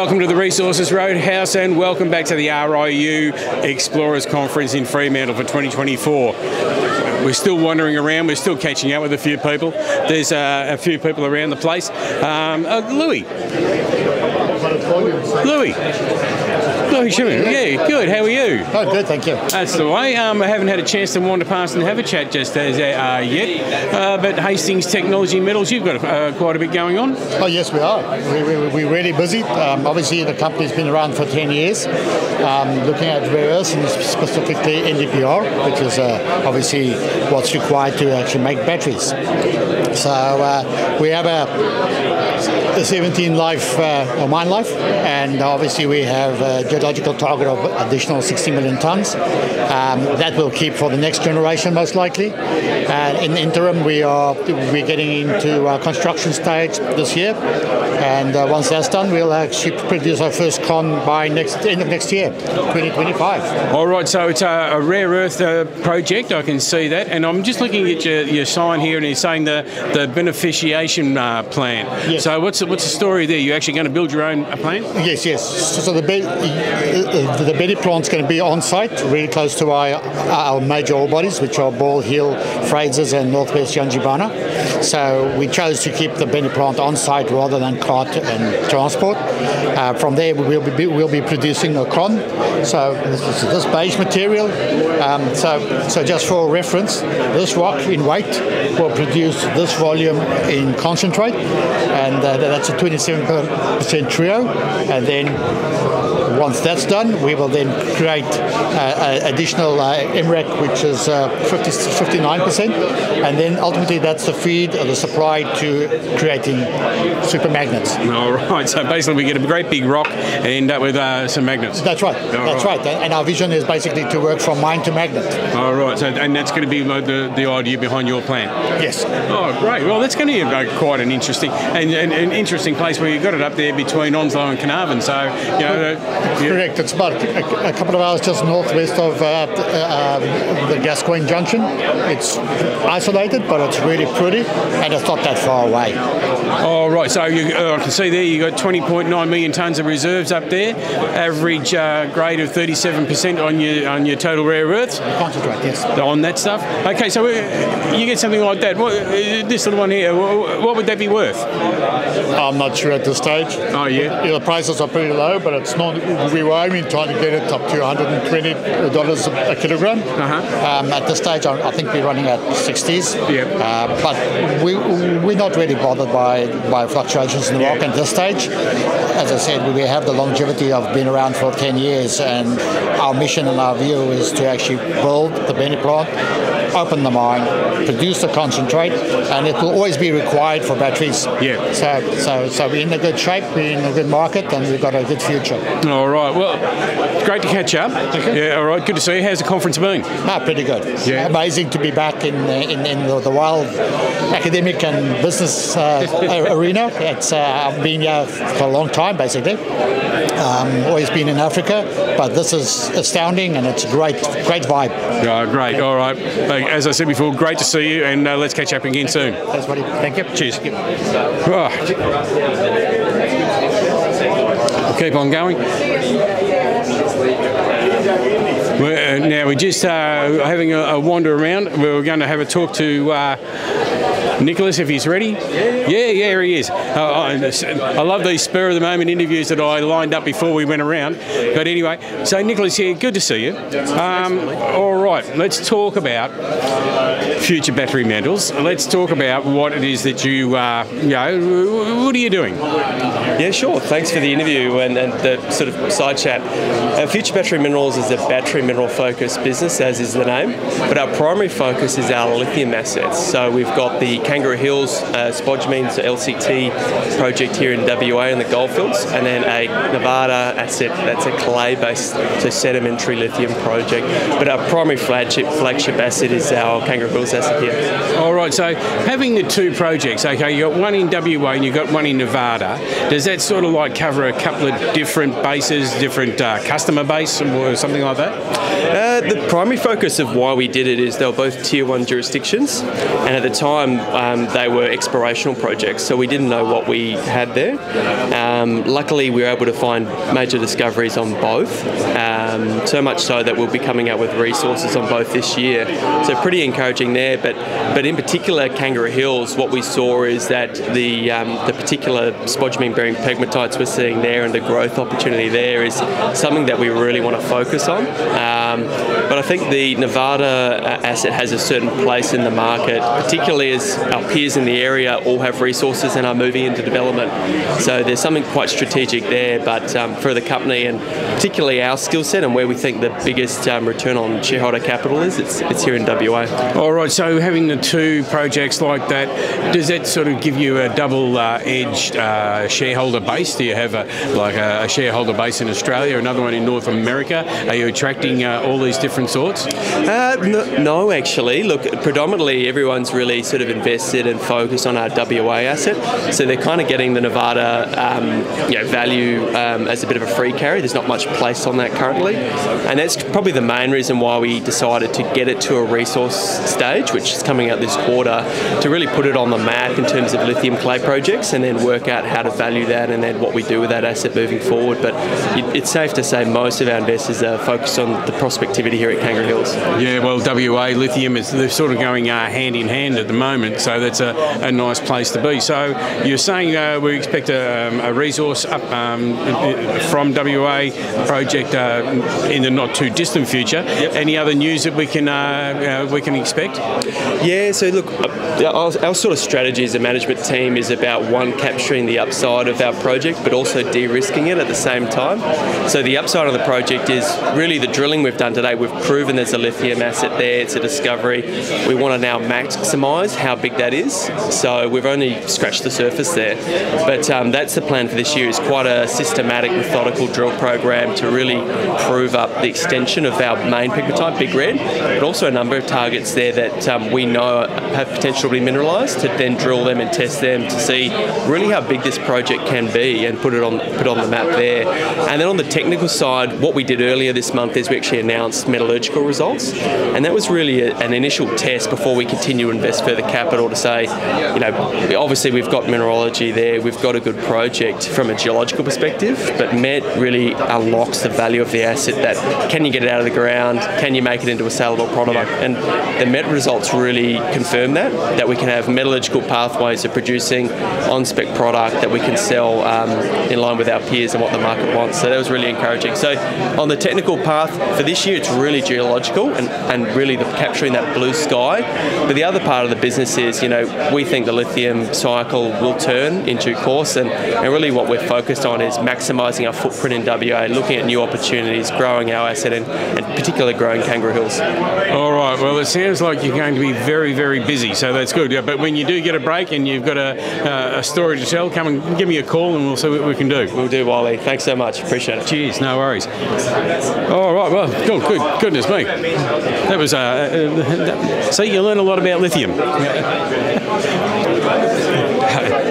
Welcome to the Resources Roadhouse and welcome back to the RIU Explorers Conference in Fremantle for 2024. We're still wandering around, we're still catching up with a few people. There's a few people around the place. Louis, Schumann. Yeah, good. How are you? Oh, good, thank you. That's the way. I haven't had a chance to wander past and have a chat just as yet. But Hastings Technology Metals, you've got quite a bit going on. Oh, yes, we are. We're really busy. Obviously, the company's been around for 10 years, looking at rare earths and specifically NdPr, which is obviously what's required to actually make batteries. So we have a 17 life mine life, and obviously we have a geological target of additional 60 million tons. That will keep for the next generation most likely. And in the interim, we're getting into our construction stage this year, and once that's done, we'll actually produce our first con by end of next year, 2025. All right, so it's a rare earth project. I can see that, and I'm just looking at your sign here, and it's saying the beneficiation plant. Yes. So what's the story there? You're actually going to build your own plant? Yes. So the Betty plant's going to be on site, really close to our major ore bodies, which are Ball Hill, Frasers, and Northwest Yangibana. So we chose to keep the Betty plant on site rather than cart and transport. From there, we'll be producing a con. So this beige material. So just for reference, this rock in weight will produce this volume in concentrate, and that's a 27% trio. And then once that's done, we will then create additional MREC, which is 59%, and then ultimately that's the feed or the supply to creating super magnets. All right, so basically we get a great big rock and end up with some magnets. That's right. That's right. And our vision is basically to work from mine to magnet. All right, so and that's going to be the idea behind your plan. Yes. Oh, great. Well, that's going to be quite an interesting place where you've got it up there between Onslow and Carnarvon. So you know. Correct. It's about a couple of hours just northwest of the Gascoyne Junction. It's isolated, but it's really pretty, and it's not that far away. Oh, right. So I can see there you've got 20.9 million tonnes of reserves up there, average grade of 37% on your total rare earths. Concentrate, yes. On that stuff. Okay, so you get something like that. This little one here, what would that be worth? I'm not sure at this stage. Oh, yeah? The prices are pretty low, but it's not. We were aiming trying to get it up to $120 a kilogram. At this stage, I think we're running at 60s. Yeah. But we're not really bothered by fluctuations in the rock at this stage. As I said, we have the longevity of being around for 10 years, and our mission and our view is to actually build the Benny plant, open the mine, produce the concentrate, and it will always be required for batteries. Yeah. So we're in a good shape, we're in a good market, and we've got a good future. All right. Well, great to catch up. Okay. Yeah. All right. Good to see you. How's the conference been? Pretty good. Yeah. Amazing to be back in the wild academic and business arena. I've been here for a long time, basically. Always been in Africa, but this is astounding, and it's a great vibe. Oh, great. All right. As I said before, great to see you, and let's catch up again soon. Thanks, buddy. Thank you. Cheers. Right. We'll keep on going. Now we're just having a wander around. We're going to have a talk to Nicholas, if he's ready. Yeah, he is. I love these spur of the moment interviews that I lined up before we went around. But anyway, so Nicholas here, good to see you. All right, let's talk about future battery metals. Let's talk about what it is that you what are you doing? Yeah, sure. Thanks for the interview and the sort of side chat. Future Battery Minerals is a battery mineral focused business, as is the name, but our primary focus is our lithium assets. So we've got the Kangaroo Hills spodumene LCT project here in WA in the goldfields, and then a Nevada asset that's a clay-based sedimentary lithium project. But our primary flagship asset is our Kangaroo Hills asset here. All right, so having the two projects, okay, you got one in WA and you got one in Nevada. Does that sort of like cover a couple of different bases, different customer base or something like that? The primary focus of why we did it is they were both tier 1 jurisdictions, and at the time they were explorational projects, so we didn't know what we had there. Luckily, we were able to find major discoveries on both, so much so that we'll be coming out with resources on both this year. So pretty encouraging there, but in particular, Kangaroo Hills, what we saw is that the particular spodumene-bearing pegmatites we're seeing there and the growth opportunity there is something that we really want to focus on. But I think the Nevada asset has a certain place in the market, particularly as our peers in the area all have resources and are moving into development. So there's something quite strategic there, but for the company and particularly our skill set and where we think the biggest return on shareholder capital is, it's here in WA. All right, so having the two projects like that, does that sort of give you a double-edged shareholder base? Do you have a shareholder base in Australia, another one in North America? Are you attracting all these different sorts? No, actually. Look, predominantly everyone's really sort of invested and focused on our WA asset, so they're kind of getting the Nevada value as a bit of a free carry. There's not much placed on that currently, and that's probably the main reason why we decided to get it to a resource stage, which is coming out this quarter, to really put it on the map in terms of lithium clay projects and then work out how to value that and then what we do with that asset moving forward. But it's safe to say most of our investors are focused on the prospectivity here at Kangaroo Hills. Yeah, well, WA lithium they're sort of going hand in hand at the moment, so that's a nice place to be. So you're saying we expect a resource up from WA project in the not too distant future. Yep. Any other news that we can expect? Yeah, so look, our sort of strategy as a management team is about, one, capturing the upside of our project, but also de-risking it at the same time. So the upside of the project is really the drilling we've done today. We've proven there's a lithium asset there, it's a discovery. We want to now maximise how big that is. So we've only scratched the surface there. But that's the plan for this year, is quite a systematic, methodical drill program to really prove up the extension of our main pegmatite, Big Red, but also a number of targets there that we know have potential to be mineralised, to then drill them and test them to see really how big this project can be and put on the map there. And then on the technical side, what we did earlier this month is we actually announced metallurgical results, and that was really an initial test before we continue to invest further capital to say, obviously we've got mineralogy there, we've got a good project from a geological perspective, but MET really unlocks the value of the asset. That can you get it out of the ground, can you make it into a saleable product? And the MET results really confirm that we can have metallurgical pathways of producing on-spec product that we can sell in line with our peers and what the market wants. So that was really encouraging. So on the technical path for this year, it's really geological and really capturing that blue sky. But the other part of the business is, we think the lithium cycle will turn in due course, and really what we're focused on is maximising our footprint in WA, looking at new opportunities, growing our asset, and particularly growing Kangaroo Hills. All right, well, it sounds like you're going to be very, very busy, so that's good. Yeah, but when you do get a break and you've got a story to tell, come and give me a call and we'll see what we can do. We'll do, Wally. Thanks so much. Appreciate it. Cheers. No worries. All right, well, good. Goodness me. That was, see, you learn a lot about lithium.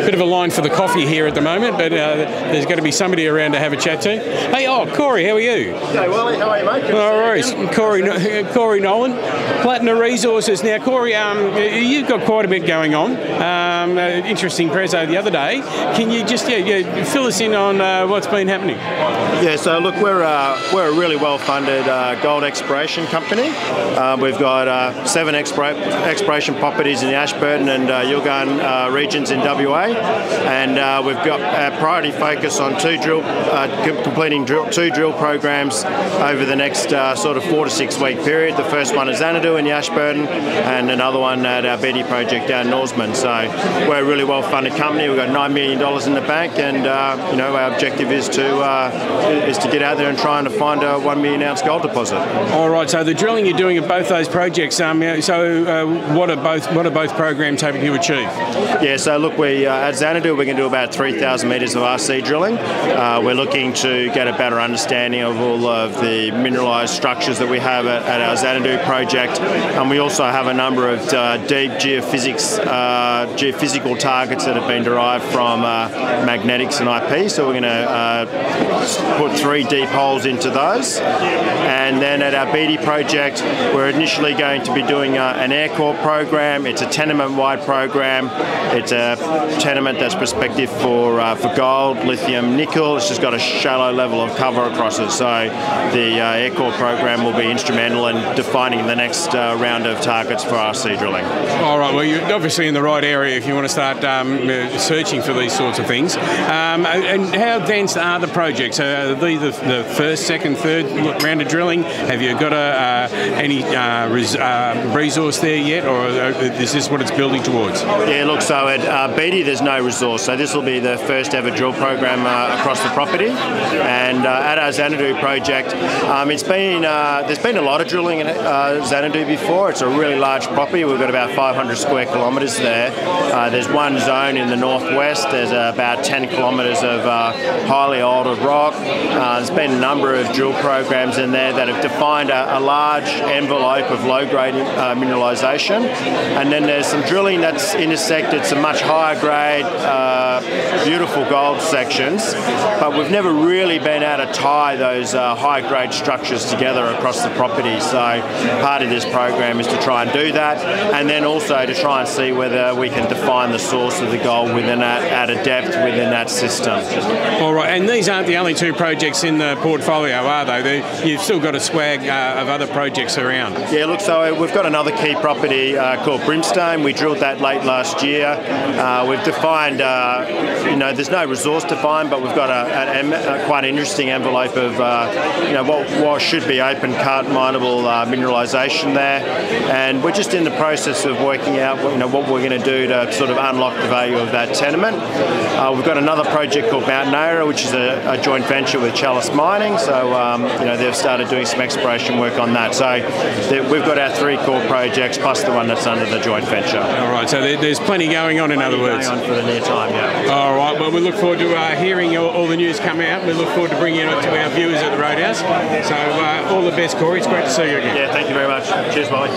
Bit of a line for the coffee here at the moment, but there's going to be somebody around to have a chat to. Hey, Corey, how are you? Hey, Wally, how are you, mate? All right, Corey Nolan, Platinum Resources. Now, Corey, you've got quite a bit going on. Interesting preso the other day. Can you just fill us in on what's been happening? Yeah, so look, we're a really well-funded gold exploration company. We've got 7 exploration properties in the Ashburton and Yilgarn regions in WA, and we've got a priority focus on completing 2 drill programs over the next sort of 4 to 6 week period. The first one is Xanadu in the Ashburton, and another one at our Betty project down Norseman. So we're a really well-funded company. We've got $9 million in the bank, and our objective is to get out there and try and find a 1 million ounce gold deposit. All right. So the drilling you're doing at both those projects. What are both programs hoping to achieve? Yeah. So look, at Xanadu, we're going to do about 3,000 metres of RC drilling. We're looking to get a better understanding of all of the mineralised structures that we have at our Xanadu project, and we also have a number of deep geophysical targets that have been derived from magnetics and IP. So we're going to put 3 deep holes into those, and then at our Beatty project, we're initially going to be doing an air core program. It's a tenement-wide program. It's a tenement that's prospective for gold, lithium, nickel. It's just got a shallow level of cover across it. So the air core program will be instrumental in defining the next round of targets for RC drilling. All right, well, you're obviously in the right area if you want to start searching for these sorts of things. And how advanced are the projects? Are these the first, second, third round of drilling? Have you got any resource there yet, or is this what it's building towards? Yeah, look, so at Beatty there's no resource, so this will be the first ever drill program across the property. And at our Xanadu project, there's been a lot of drilling at Xanadu before. It's a really large property. We've got about 500 square kilometres there. There's one zone in the northwest. There's about 10 kilometres of highly altered rock. There's been a number of drill programs in there that have defined a large envelope of low-grade mineralisation. And then there's some drilling that's intersected some much higher grade, beautiful gold sections, but we've never really been able to tie those high-grade structures together across the property. So part of this program is to try and do that, and then also to try and see whether we can define the source of the gold within that, at a depth within that system. All right, and these aren't the only 2 projects in the portfolio, are they? You've still got a swag of other projects around. Yeah, look, so we've got another key property called Brimstone. We drilled that late last year. We've defined, there's no resource defined, but we've got a quite interesting envelope of, what should be open cut mineable mineralisation there, and we're just in the process of working out, what we're going to do to sort of unlock the value of that tenement. We've got another project called Mount Naira, which is a joint venture with Chalice Mining. So, they've started doing some exploration work on that. So we've got our 3 core projects plus the one that's under the joint venture. All right, so there's plenty going on, in other words. Going on for the near time, yeah. All right, well, we look forward to hearing all the news come out. We look forward to bringing it to our viewers at the Roadhouse. So all the best, Corey. It's great to see you again. Yeah, thank you very much. Cheers, Wally.